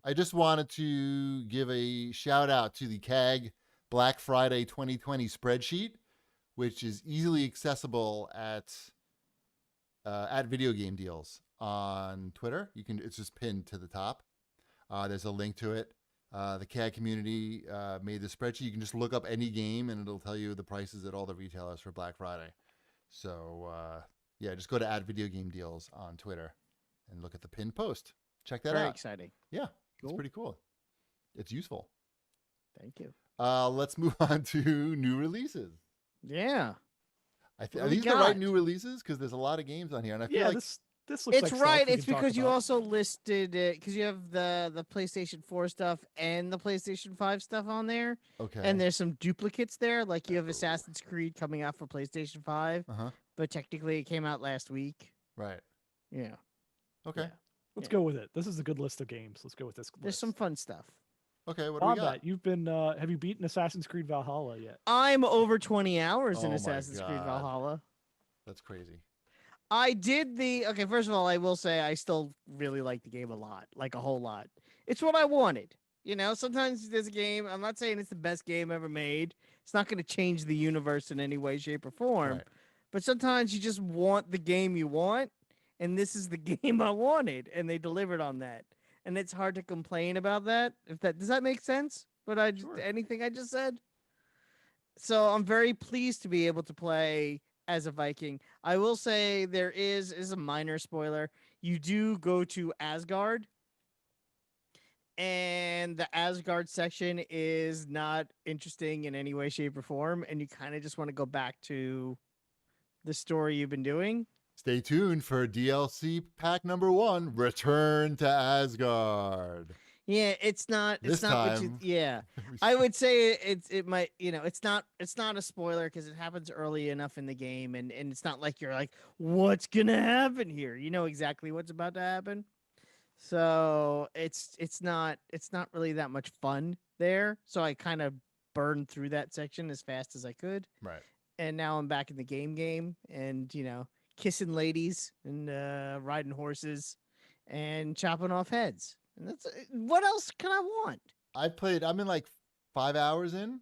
I just wanted to give a shout out to the CAG Black Friday 2020 spreadsheet, which is easily accessible at Video Game Deals on Twitter. It's just pinned to the top. There's a link to it. The CAD community made the spreadsheet. You can just look up any game and it'll tell you the prices at all the retailers for Black Friday. So yeah, just go to @videogamedeals on Twitter and look at the pinned post. Check that out. Very exciting. Yeah, Cool. it's pretty cool. It's useful. Thank you. Let's move on to new releases. Yeah. Are these the right new releases? Because there's a lot of games on here, and I feel like this looks it's like right. stuff we It's can talk because you about. also listed it because you have the PlayStation 4 stuff and the PlayStation 5 stuff on there. Okay. And there's some duplicates there. Like you have Assassin's Creed coming out for PlayStation 5, but technically it came out last week. Right. Yeah. Okay. Yeah. Let's go with it. This is a good list of games. Let's go with this. There's some fun stuff. Okay. What do we got? Combat. You've been. Have you beaten Assassin's Creed Valhalla yet? I'm over 20 hours in Oh my Assassin's Creed God. Valhalla. That's crazy. I did okay, first of all, I will say I still really like the game a lot, like a whole lot. It's what I wanted. You know, sometimes there's a game, I'm not saying it's the best game ever made. It's not going to change the universe in any way, shape, or form. Right. But sometimes you just want the game you want, and this is the game I wanted, and they delivered on that. And it's hard to complain about that. Does that make sense? But anything I just said? So I'm very pleased to be able to play as a Viking. I will say there is a minor spoiler. You do go to Asgard, and the Asgard section is not interesting in any way, shape, or form, and you kind of just want to go back to the story you've been doing. Stay tuned for DLC pack number 1, Return to Asgard. Yeah, it's not. This It's not. time. I would say it might. It's not. It's not a spoiler because it happens early enough in the game, and it's not like you're like, what's gonna happen here? You know exactly what's about to happen. So it's not really that much fun there. So I kind of burned through that section as fast as I could. Right. And now I'm back in the game, and kissing ladies and riding horses and chopping off heads. And that's what else can I want? I'm in like 5 hours in.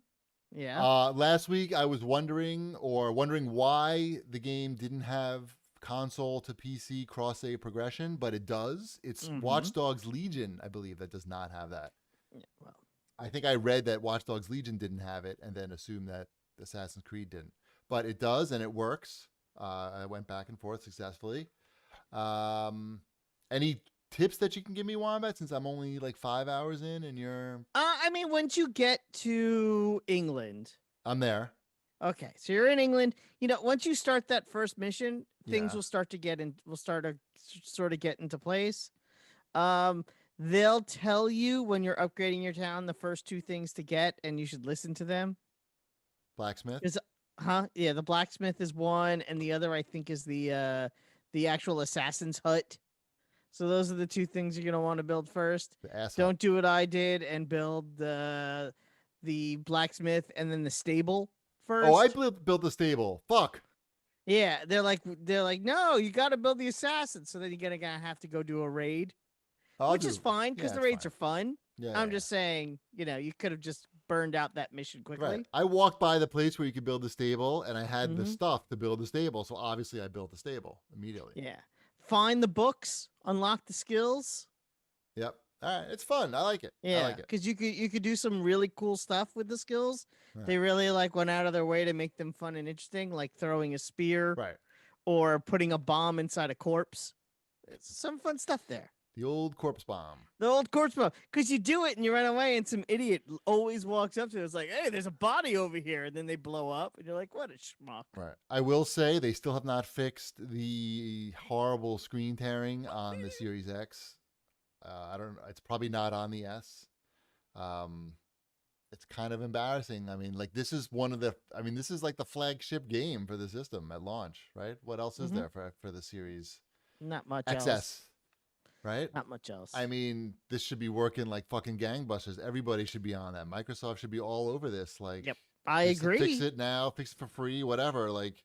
Yeah. Last week I was wondering why the game didn't have console to PC cross save progression, but it does. It's Watch Dogs Legion, I believe, that does not have that. Yeah, well, I think I read that Watch Dogs Legion didn't have it, and then assumed that Assassin's Creed didn't. But it does, and it works. I went back and forth successfully. Any tips that you can give me, Wombat, since I'm only like 5 hours in and you're... I mean, once you get to England... I'm there. Okay, so you're in England. Once you start that first mission, things will start to sort of get into place. They'll tell you when you're upgrading your town the first 2 things to get, and you should listen to them. Blacksmith? Yeah, the blacksmith is one, and the other I think is the actual assassin's hut. So those are the 2 things you're gonna want to build first. Don't do what I did and build the blacksmith and then the stable first. Oh, I built the stable. Fuck. Yeah, they're like, no, you got to build the assassin. So then you're gonna have to go do a raid, which is fine because the raids are fun. Yeah, I'm just saying, you could have just burned out that mission quickly. Right. I walked by the place where you could build the stable, and I had the stuff to build the stable. So obviously, I built the stable immediately. Yeah. Find the books, unlock the skills. Yep. All right, it's fun. I like it. Yeah, I like it. because you could do some really cool stuff with the skills. Right. They really went out of their way to make them fun and interesting, like throwing a spear, right, or putting a bomb inside a corpse. It's some fun stuff there. The old corpse bomb. The old corpse bomb, because you do it and you run away, and some idiot always walks up to it. It's like, hey, there's a body over here, and then they blow up, and you're like, what a schmuck. Right. I will say they still have not fixed the horrible screen tearing on the Series X. I don't know. It's probably not on the S. It's kind of embarrassing. I mean, this is this is like the flagship game for the system at launch, right? What else is there for the Series? Not much XS, else. right? Not much else. I mean, this should be working like fucking gangbusters. Everybody should be on that. Microsoft should be all over this. Yep, I agree. Fix it now. Fix it for free. Whatever. It's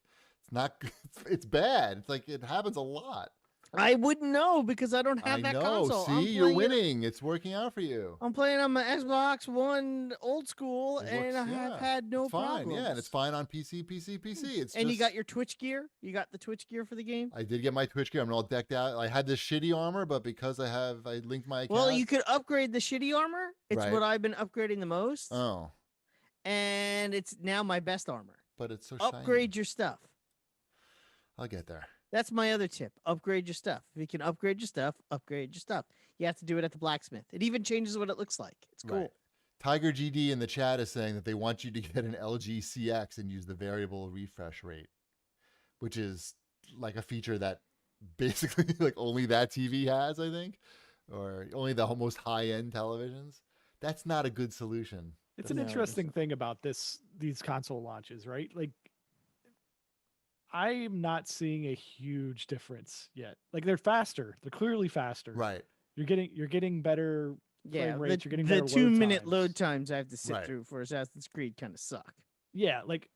not. It's bad. It's like it happens a lot. I wouldn't know because I don't I have that know. console. See, you're winning. It's working out for you. I'm playing on my Xbox One old school, It and works, I have yeah. had no It's fine. problems. Yeah, and it's fine on PC. It's And just, you got your Twitch gear. You got the Twitch gear for the game. I did get my Twitch gear. I'm all decked out. I had this shitty armor, but because I linked my account. Well, you could upgrade the shitty armor. It's Right. what I've been upgrading the most. Oh, And it's now my best armor. but it's so Upgrade shiny. your stuff. I'll get there. That's my other tip. Upgrade your stuff. If you can upgrade your stuff, upgrade your stuff. You have to do it at the blacksmith. It even changes what it looks like. It's cool. Right. Tiger GD in the chat is saying that they want you to get an LG CX and use the variable refresh rate, which is like a feature that basically like only that TV has, I think, or only the most high-end televisions. That's not a good solution. It's an interesting thing about these console launches, right? Like, I'm not seeing a huge difference yet. Like, they're faster. They're clearly faster. Right. You're getting better frame rates. You're getting the better 2-minute load load times I have to sit Right. through for Assassin's Creed kind of suck. Yeah, like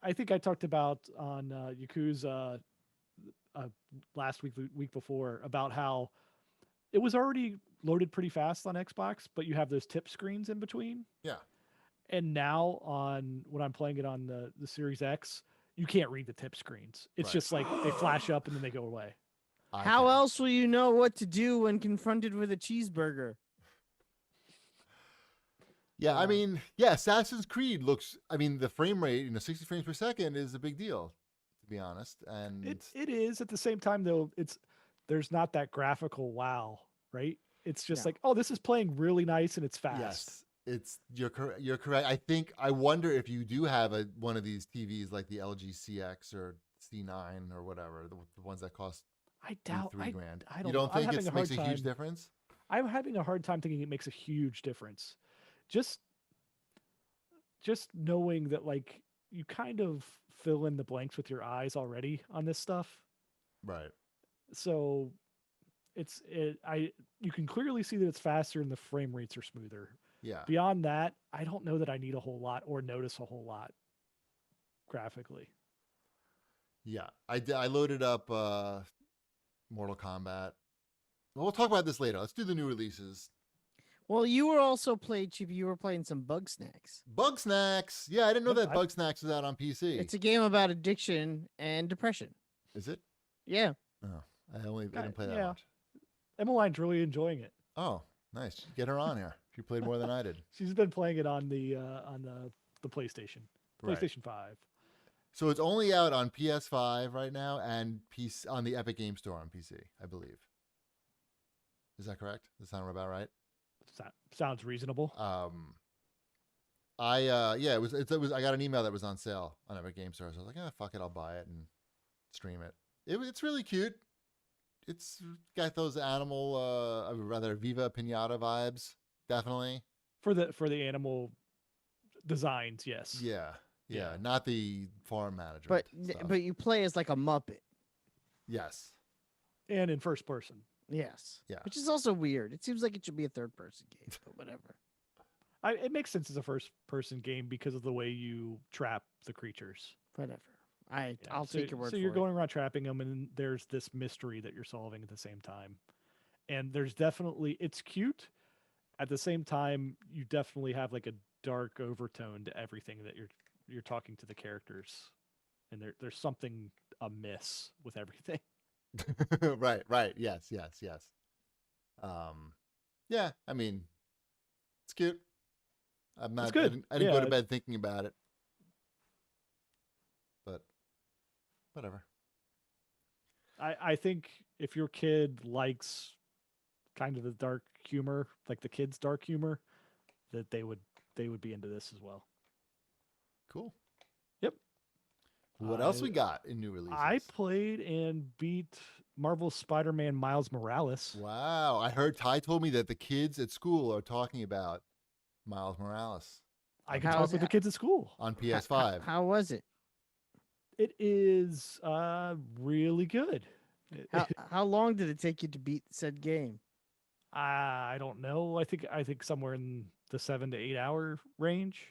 I think I talked about on Yakuza last week before about how it was already loaded pretty fast on Xbox, but you have those tip screens in between. Yeah. And now on when I'm playing it on the Series X, you can't read the tip screens. It's Right. just like they flash up and then they go away. How else will you know what to do when confronted with a cheeseburger? Yeah, I mean, yeah, Assassin's Creed looks. I mean, the frame rate, 60 frames per second is a big deal, to be honest. And It is at the same time though. There's not that graphical wow, right? It's just No. like, oh, this is playing really nice and it's fast. yes, you're correct. I wonder if you do have one of these TVs like the LG CX or C9 or whatever, the ones that cost I doubt $3,000. I don't You know. don't I'm think having it a hard makes a huge time- difference? I'm having a hard time thinking it makes a huge difference. Just knowing that like you kind of fill in the blanks with your eyes already on this stuff. Right. So you can clearly see that it's faster and the frame rates are smoother. Yeah. Beyond that, I don't know that I need a whole lot or notice a whole lot graphically. Yeah. I loaded up Mortal Kombat. Well, we'll talk about this later. Let's do the new releases. Well, you were also you were playing some Bugsnax. Bugsnax. Yeah, I didn't know Yep, that Bugsnax was out on PC. It's a game about addiction and depression. Is it? Yeah. Oh, I didn't play that yeah. much. Emmeline's really enjoying it. Oh, nice. Get her on here. She played more than I did. She's been playing it on the PlayStation, Right. PlayStation 5. So it's only out on PS5 right now and on the Epic Game Store on PC, I believe. Is that correct? Does that sound about right? Sounds reasonable. It was. I got an email that was on sale on Epic Game Store, so I was like, fuck it, I'll buy it and stream it. It's really cute. It's got those Viva Pinata vibes, definitely. For the animal designs, yes. Yeah, Yeah. not the farm manager. But you play as like a Muppet. Yes. And in first person. Yes. Yeah. Which is also weird. It seems like it should be a third-person game, but whatever. It makes sense as a first-person game because of the way you trap the creatures. Whatever. Yeah. I'll take your word for it. So you're going around trapping them, and there's this mystery that you're solving at the same time. And there's definitely, it's cute. At the same time, you definitely have like a dark overtone to everything that you're talking to the characters, and there's something amiss with everything. right. Yes. Yeah, I mean, it's cute. I'm not. It's good. I didn't go to bed thinking about it, but whatever. I think if your kid likes kind of the dark humor, like the kids' dark humor, that they would be into this as well. Cool. Yep. What else we got in new releases? I played and beat Marvel's Spider-Man Miles Morales. Wow. I heard Ty told me that the kids at school are talking about Miles Morales I can How's talk with it- the kids at school. on PS5. How was it? It is really good. How long did it take you to beat said game? I don't know. I think somewhere in the 7 to 8 hour range.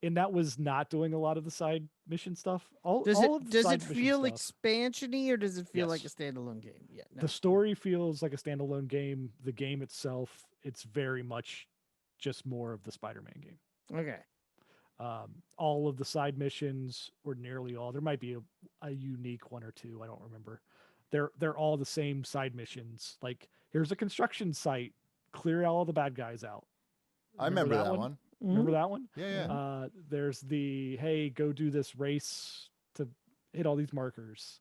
That was not doing a lot of the side mission stuff. All Does all of the does side it mission feel stuff. expansiony or does it feel like a Yes. standalone game? Yeah. No. The story feels like a standalone game. The game itself, it's very much just more of the Spider-Man game. Okay. All of the side missions, or nearly all, there might be a unique one or two. I don't remember. They're all the same side missions. Like, here's a construction site, clear all the bad guys out. I remember that one. Remember that one? Yeah, yeah. There's the, hey, go do this race to hit all these markers.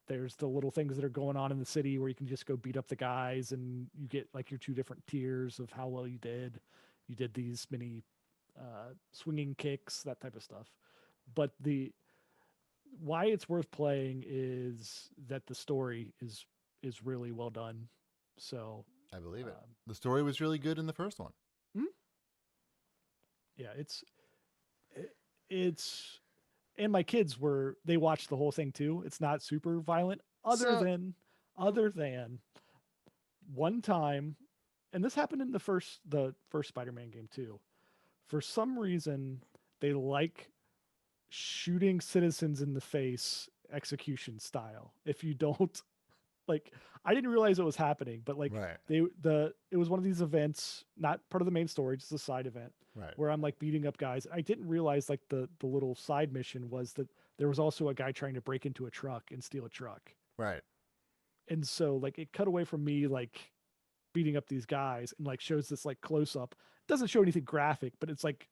There's the little things that are going on in the city where you can just go beat up the guys and you get like your 2 different tiers of how well you did. You did these many swinging kicks, that type of stuff. But why it's worth playing is that the story is really well done. So I believe it. The story was really good in the first one. Yeah, it's and my kids they watched the whole thing too. It's not super violent other than one time, and this happened in the first Spider-Man game too. For some reason, they like shooting citizens in the face execution style. If you don't like, I didn't realize it was happening, but like Right. it was one of these events, not part of the main story, just a side event. Right. Where I'm like beating up guys. I didn't realize like the little side mission was that there was also a guy trying to break into a truck and steal a truck. Right. And so like it cut away from me like beating up these guys and like shows this like close up. Doesn't show anything graphic, but it's like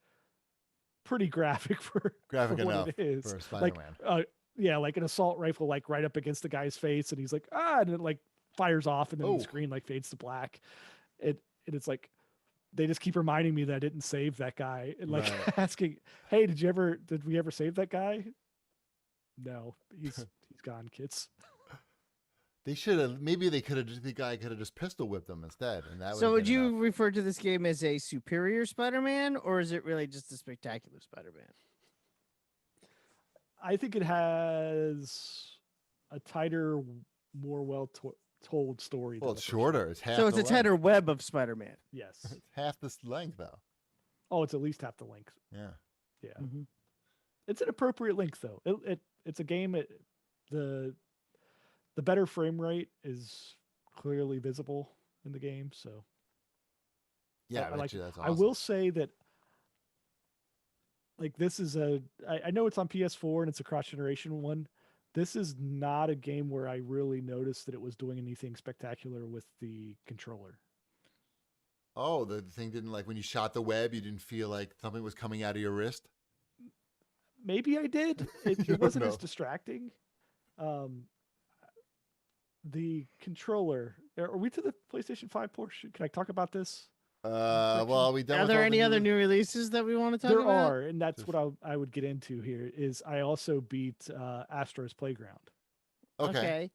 pretty graphic for Graphic what enough it is. for Spider-Man. Like yeah, like an assault rifle like right up against the guy's face and he's like, and it like fires off and then the screen like fades to black. And it's like they just keep reminding me that I didn't save that guy and like asking, hey, did we ever save that guy? No, he's gone, kids. They should have. Maybe they could have. The guy could have just pistol whipped them instead, and that. So would you refer to this game as a superior Spider-Man, or is it really just a spectacular Spider-Man? I think it has a tighter, more told story. Well, it's shorter. It's half. So it's the a tighter web of Spider-Man. Yes. It's half this length, though. Oh, it's at least half the length. Yeah. Yeah. Mm-hmm. It's an appropriate length, though. It's a game. The better frame rate is clearly visible in the game. So. Yeah, I like. That's awesome. I will say that. Like this is I know it's on PS4 and it's a cross-generation one. This is not a game where I really noticed that it was doing anything spectacular with the controller. Oh, the thing didn't, like, when you shot the web, you didn't feel like something was coming out of your wrist? Maybe I did. It wasn't as distracting. The controller. Are we to the PlayStation 5 portion? Can I talk about this? Well, we done. Are there any other new releases that we want to talk about? There are, and that's what I would get into here. Is I also beat Astro's Playground. Okay.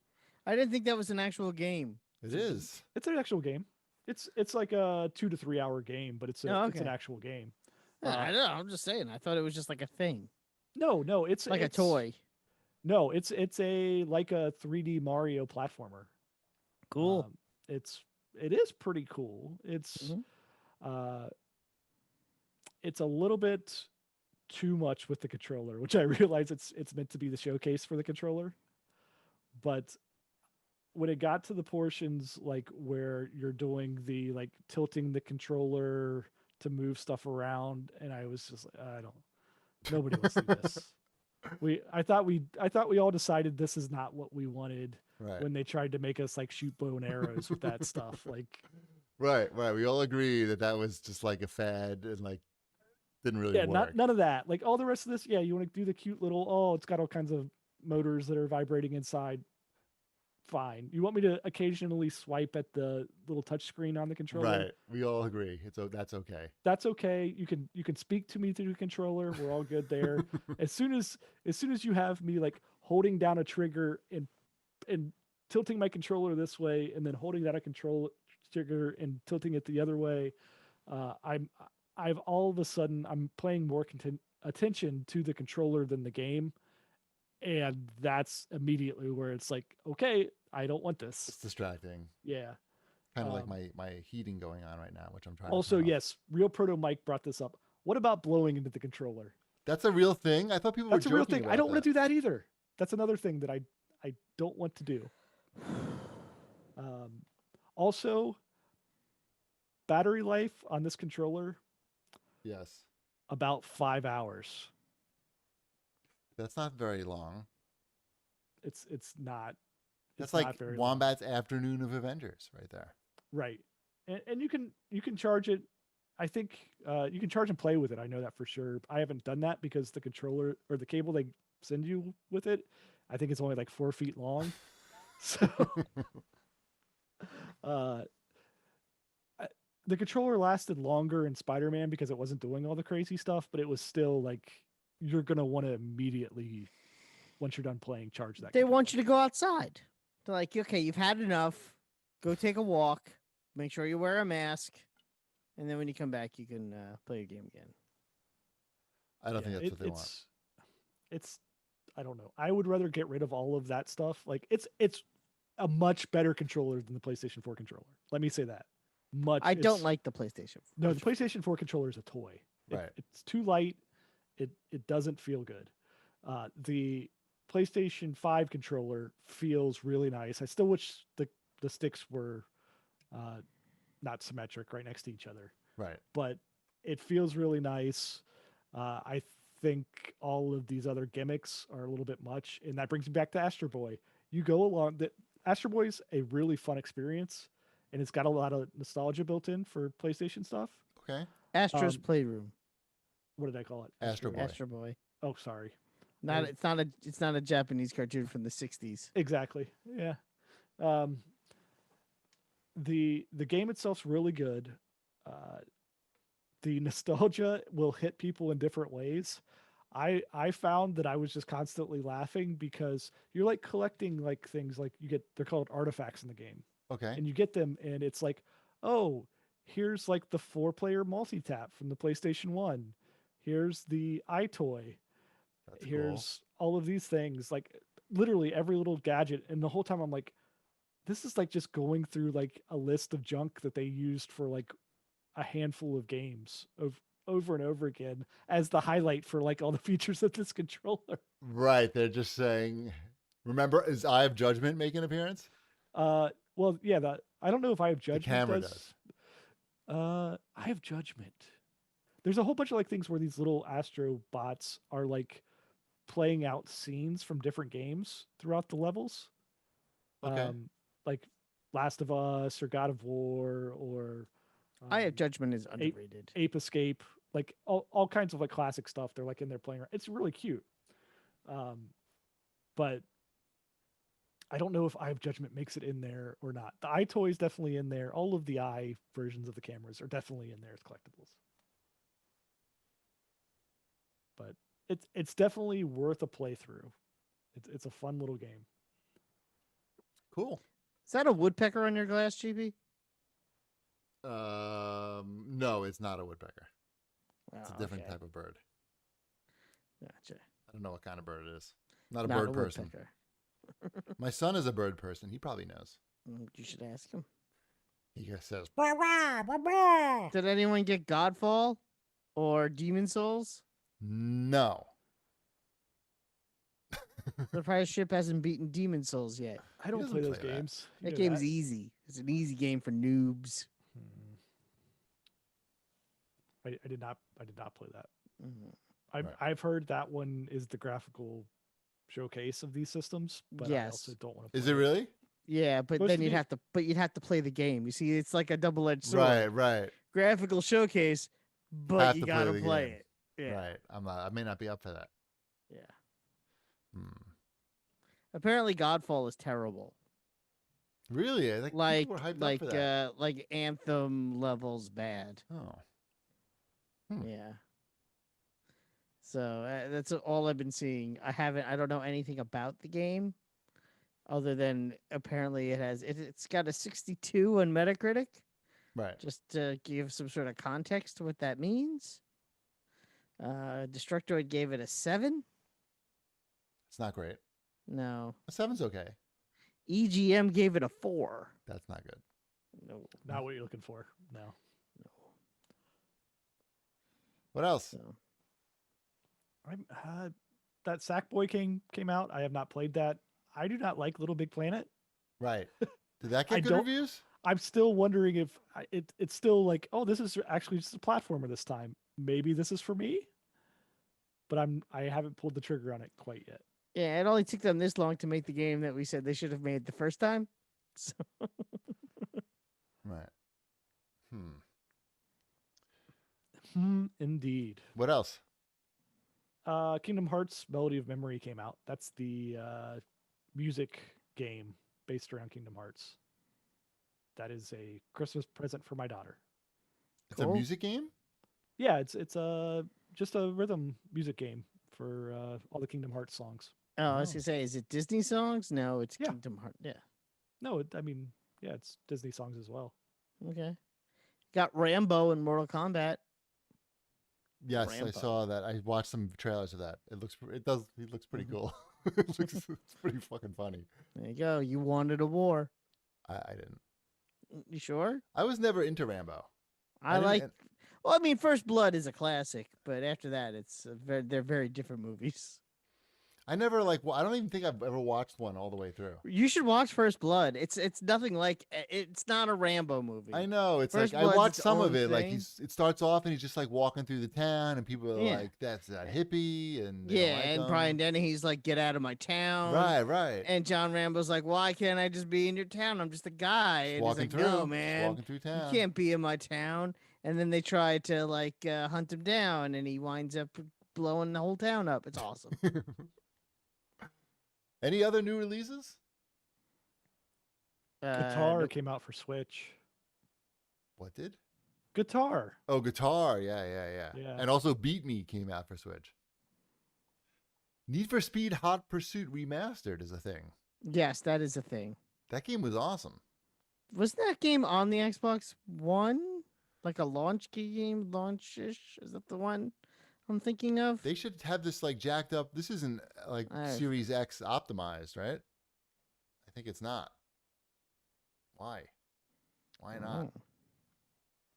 I didn't think that was an actual game. It is. It's an actual game. It's like a 2 to 3 hour game, but it's an actual game. I don't know. I'm just saying. I thought it was just like a thing. No, it's like a toy. No, it's a like a 3D Mario platformer. Cool. It is pretty cool. It's it's a little bit too much with the controller, which I realize it's meant to be the showcase for the controller. But when it got to the portions like where you're doing the like tilting the controller to move stuff around, and I was just like, nobody wants to do this. I thought we all decided this is not what we wanted when they tried to make us like shoot bow and arrows with that stuff. Like, right. We all agree that was just like a fad and like didn't really work. None of that. Like all the rest of this, you want to do the cute little, it's got all kinds of motors that are vibrating inside. Fine. You want me to occasionally swipe at the little touch screen on the controller? Right. We all agree. That's okay. That's okay. You can speak to me through the controller. We're all good there. as soon as you have me like holding down a trigger and tilting my controller this way, and then holding down a control trigger and tilting it the other way, I've all of a sudden I'm paying more attention to the controller than the game. And that's immediately where it's like, okay, I don't want this. It's distracting. Yeah. Kind of like my heating going on right now, which I'm trying also, to yes, Real Proto Mike brought this up. What about blowing into the controller? That's a real thing. I thought people That's were a real joking thing. about I don't want that. to do that either. That's another thing that I don't want to do. Also, battery life on this controller Yes, about 5 hours. that's not very long. It's not. That's It's like not very long. Wombat's Afternoon of Avengers right there. Right. And you can charge it. I think you can charge and play with it. I know that for sure. I haven't done that because the controller or the cable they send you with it, I think it's only like 4 feet long. So uh, the controller lasted longer in Spider-Man because it wasn't doing all the crazy stuff, but it was still like you're gonna want to immediately, once you're done playing, charge that. They want you to go outside. They're like, okay, you've had enough. Go take a walk. Make sure you wear a mask. And then when you come back, you can play your game again. I don't think that's what they want. It's I don't know. I would rather get rid of all of that stuff. Like it's a much better controller than the PlayStation 4 controller. Let me say that. I don't like the PlayStation 4. No, the PlayStation 4 controller is a toy. Right. It's too light. It doesn't feel good. The PlayStation 5 controller feels really nice. I still wish the sticks were not symmetric right next to each other. Right. But it feels really nice. I think all of these other gimmicks are a little bit much, and that brings me back to Astro Boy. You go along that Astro Boy's a really fun experience, and it's got a lot of nostalgia built in for PlayStation stuff. Okay. Astro's Playroom. What did I call it? Astro Boy. Astro Boy. Oh, sorry. It's not a Japanese cartoon from the 60s. Exactly. Yeah. The game itself's really good. The nostalgia will hit people in different ways. I found that I was just constantly laughing because you're like collecting like things like they're called artifacts in the game. Okay. And you get them and it's like, oh, here's like the 4-player multi-tap from the PlayStation 1. Here's the iToy. Here's all of these things, like literally every little gadget. And the whole time I'm like, this is like just going through like a list of junk that they used for like a handful of games over and over again as the highlight for like all the features of this controller. Right. They're just saying, remember, is Eye of Judgment make an appearance? Well, yeah, I don't know if Eye of Judgment The camera does. Eye of Judgment. There's a whole bunch of like things where these little Astro bots are like playing out scenes from different games throughout the levels. Okay. Like Last of Us or God of War or Eye of Judgment is underrated. Ape Escape, like all kinds of like classic stuff. They're like in there playing around. It's really cute. But I don't know if Eye of Judgment makes it in there or not. The iToy is definitely in there. All of the Eye versions of the cameras are definitely in there as collectibles. But it's definitely worth a playthrough. It's a fun little game. Cool. Is that a woodpecker on your glass, GB? No, it's not a woodpecker. It's a different type of bird. Gotcha. I don't know what kind of bird it is. Not a bird person. Woodpecker. My son is a bird person. He probably knows. You should ask him. He just says, Did anyone get Godfall or Demon Souls? no. The prize ship hasn't beaten Demon Souls yet. I don't doesn't play those play that. games. That game's easy. It's an easy game for noobs. I did not play that. Mm-hmm. I've heard that one is the graphical showcase of these systems, but I also don't want to play Is it really? Yeah, but Supposed then to you'd have to play the game. You see, it's like a double-edged sword. Right, right. Graphical showcase, but Have you to play gotta the play game. it. Yeah. Right. I may not be up for that. Yeah. Hmm. Apparently, Godfall is terrible. Really? I think people were hyped up for that. Like Anthem levels bad. Oh. Yeah. So that's all I've been seeing. I don't know anything about the game, other than apparently it's got a 62 on Metacritic. Right. Just to give some sort of context to what that means. Destructoid gave it a 7. It's not great. No. A 7's okay. EGM gave it a 4. That's not good. No. Not what you're looking for. No. What else? So. That Sackboy King came out. I have not played that. I do not like Little Big Planet. Right. Did that I get good don't- reviews? I'm still wondering if it's still like, oh, this is actually just a platformer this time. Maybe this is for me. But I haven't pulled the trigger on it quite yet. Yeah, it only took them this long to make the game that we said they should have made the first time. So Right. Indeed. What else? Kingdom Hearts Melody of Memory came out. That's the music game based around Kingdom Hearts. That is a Christmas present for my daughter. It's a Cool. music game? Yeah, it's just a rhythm music game for all the Kingdom Hearts songs. Oh, I was Oh. gonna say, is it Disney songs? No, it's Yeah. Kingdom Hearts. Yeah. No, yeah, it's Disney songs as well. Okay. Got Rambo and Mortal Kombat. Yes, I Rambo. saw that. I watched some trailers of that. It looks pretty Mhm. cool. It's pretty fucking funny. There you go. You wanted a war. I didn't. You sure? I was never into Rambo. I didn't- like. and- Well, I mean, First Blood is a classic, but after that, they're very different movies. I never I don't even think I've ever watched one all the way through. You should watch First Blood. It's nothing like. It's not a Rambo movie. I know. It's First like I Blood's watched its some of own it. Like thing. it starts off and he's just like walking through the town and people are Yeah. like, "That's that hippie," and they Yeah, don't like and him. Brian Dennehy's like, "Get out of my town." Right. And John Rambo's like, "Why can't I just be in your town? I'm just a guy." And he's walking like, through, "No, just man, walking through town. you can't be in my town." And then they try to hunt him down, and he winds up blowing the whole town up. It's awesome. Any other new releases? Guitar Nope. came out for Switch. What did? Guitar. Oh, Guitar. Yeah. Yeah. And also Beat Me came out for Switch. Need for Speed Hot Pursuit Remastered is a thing. Yes, that is a thing. That game was awesome. Wasn't that game on the Xbox One? Like a launch game, launch-ish? Is that the one I'm thinking of? They should have this jacked up. This isn't Series X optimized, right? I think it's not. Why? Why not? Oh.